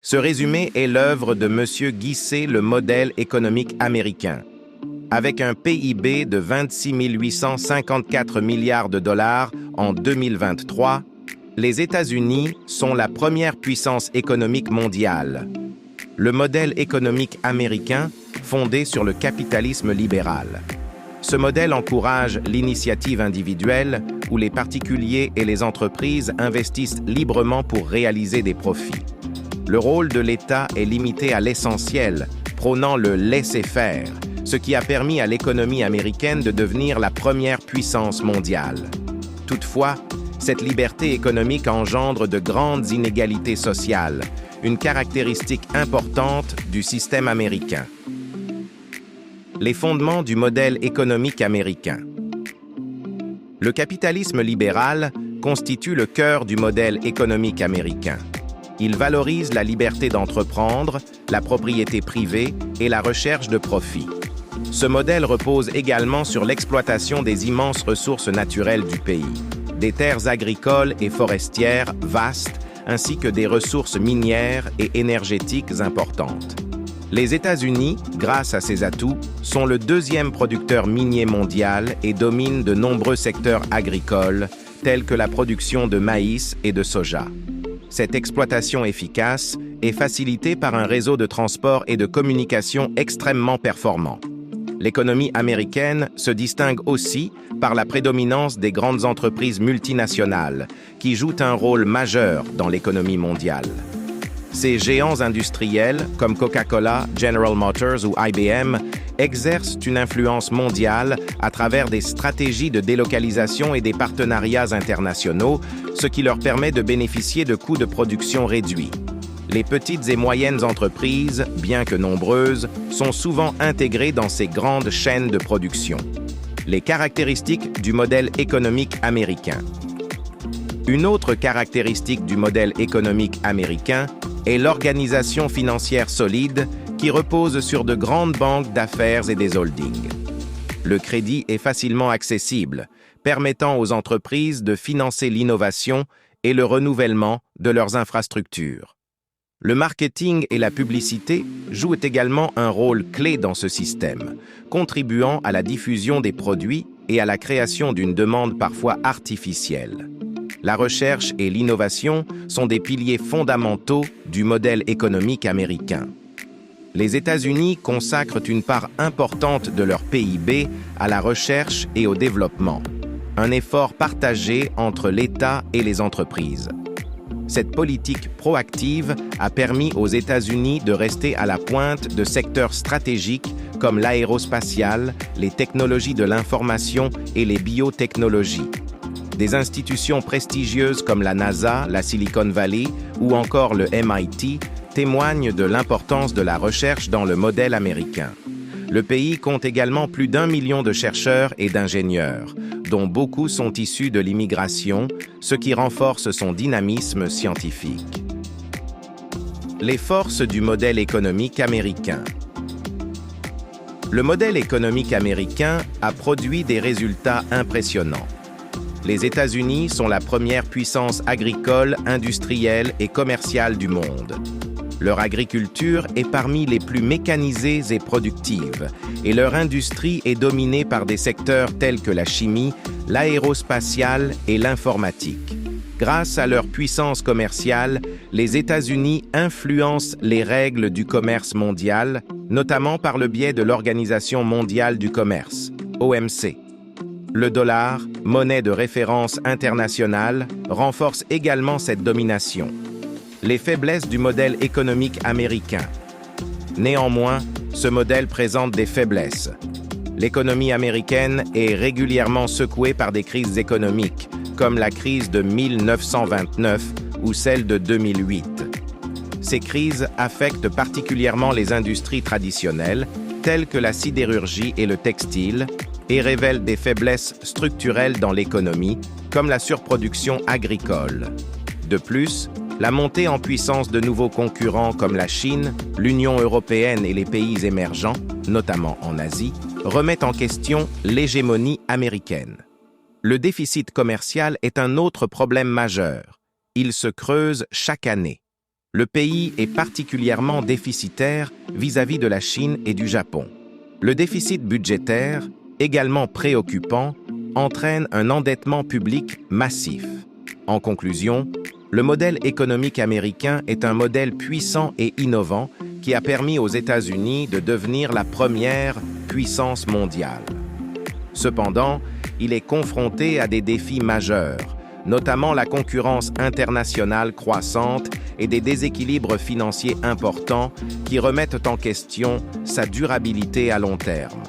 Ce résumé est l'œuvre de M. Guisset, le modèle économique américain. Avec un PIB de 26 854 milliards de dollars en 2023, les États-Unis sont la première puissance économique mondiale. Le modèle économique américain, fondé sur le capitalisme libéral. Ce modèle encourage l'initiative individuelle où les particuliers et les entreprises investissent librement pour réaliser des profits. Le rôle de l'État est limité à l'essentiel, prônant le laisser-faire, ce qui a permis à l'économie américaine de devenir la première puissance mondiale. Toutefois, cette liberté économique engendre de grandes inégalités sociales, une caractéristique importante du système américain. Les fondements du modèle économique américain. Le capitalisme libéral constitue le cœur du modèle économique américain. Il valorise la liberté d'entreprendre, la propriété privée et la recherche de profit. Ce modèle repose également sur l'exploitation des immenses ressources naturelles du pays, des terres agricoles et forestières vastes, ainsi que des ressources minières et énergétiques importantes. Les États-Unis, grâce à ces atouts, sont le deuxième producteur minier mondial et dominent de nombreux secteurs agricoles, tels que la production de maïs et de soja. Cette exploitation efficace est facilitée par un réseau de transport et de communication extrêmement performant. L'économie américaine se distingue aussi par la prédominance des grandes entreprises multinationales, qui jouent un rôle majeur dans l'économie mondiale. Ces géants industriels, comme Coca-Cola, General Motors ou IBM, exercent une influence mondiale à travers des stratégies de délocalisation et des partenariats internationaux, ce qui leur permet de bénéficier de coûts de production réduits. Les petites et moyennes entreprises, bien que nombreuses, sont souvent intégrées dans ces grandes chaînes de production. Les caractéristiques du modèle économique américain. Une autre caractéristique du modèle économique américain est l'organisation financière solide qui repose sur de grandes banques d'affaires et des holdings. Le crédit est facilement accessible, permettant aux entreprises de financer l'innovation et le renouvellement de leurs infrastructures. Le marketing et la publicité jouent également un rôle clé dans ce système, contribuant à la diffusion des produits et à la création d'une demande parfois artificielle. La recherche et l'innovation sont des piliers fondamentaux du modèle économique américain. Les États-Unis consacrent une part importante de leur PIB à la recherche et au développement, un effort partagé entre l'État et les entreprises. Cette politique proactive a permis aux États-Unis de rester à la pointe de secteurs stratégiques comme l'aérospatiale, les technologies de l'information et les biotechnologies. Des institutions prestigieuses comme la NASA, la Silicon Valley ou encore le MIT témoignent de l'importance de la recherche dans le modèle américain. Le pays compte également plus d'1 million de chercheurs et d'ingénieurs, dont beaucoup sont issus de l'immigration, ce qui renforce son dynamisme scientifique. Les forces du modèle économique américain. Le modèle économique américain a produit des résultats impressionnants. Les États-Unis sont la première puissance agricole, industrielle et commerciale du monde. Leur agriculture est parmi les plus mécanisées et productives, et leur industrie est dominée par des secteurs tels que la chimie, l'aérospatiale et l'informatique. Grâce à leur puissance commerciale, les États-Unis influencent les règles du commerce mondial, notamment par le biais de l'Organisation mondiale du commerce, OMC. Le dollar, monnaie de référence internationale, renforce également cette domination. Les faiblesses du modèle économique américain. Néanmoins, ce modèle présente des faiblesses. L'économie américaine est régulièrement secouée par des crises économiques, comme la crise de 1929 ou celle de 2008. Ces crises affectent particulièrement les industries traditionnelles, telles que la sidérurgie et le textile, et révèlent des faiblesses structurelles dans l'économie, comme la surproduction agricole. De plus, la montée en puissance de nouveaux concurrents comme la Chine, l'Union européenne et les pays émergents, notamment en Asie, remettent en question l'hégémonie américaine. Le déficit commercial est un autre problème majeur. Il se creuse chaque année. Le pays est particulièrement déficitaire vis-à-vis de la Chine et du Japon. Le déficit budgétaire, également préoccupant, entraîne un endettement public massif. En conclusion, le modèle économique américain est un modèle puissant et innovant qui a permis aux États-Unis de devenir la première puissance mondiale. Cependant, il est confronté à des défis majeurs, notamment la concurrence internationale croissante et des déséquilibres financiers importants qui remettent en question sa durabilité à long terme.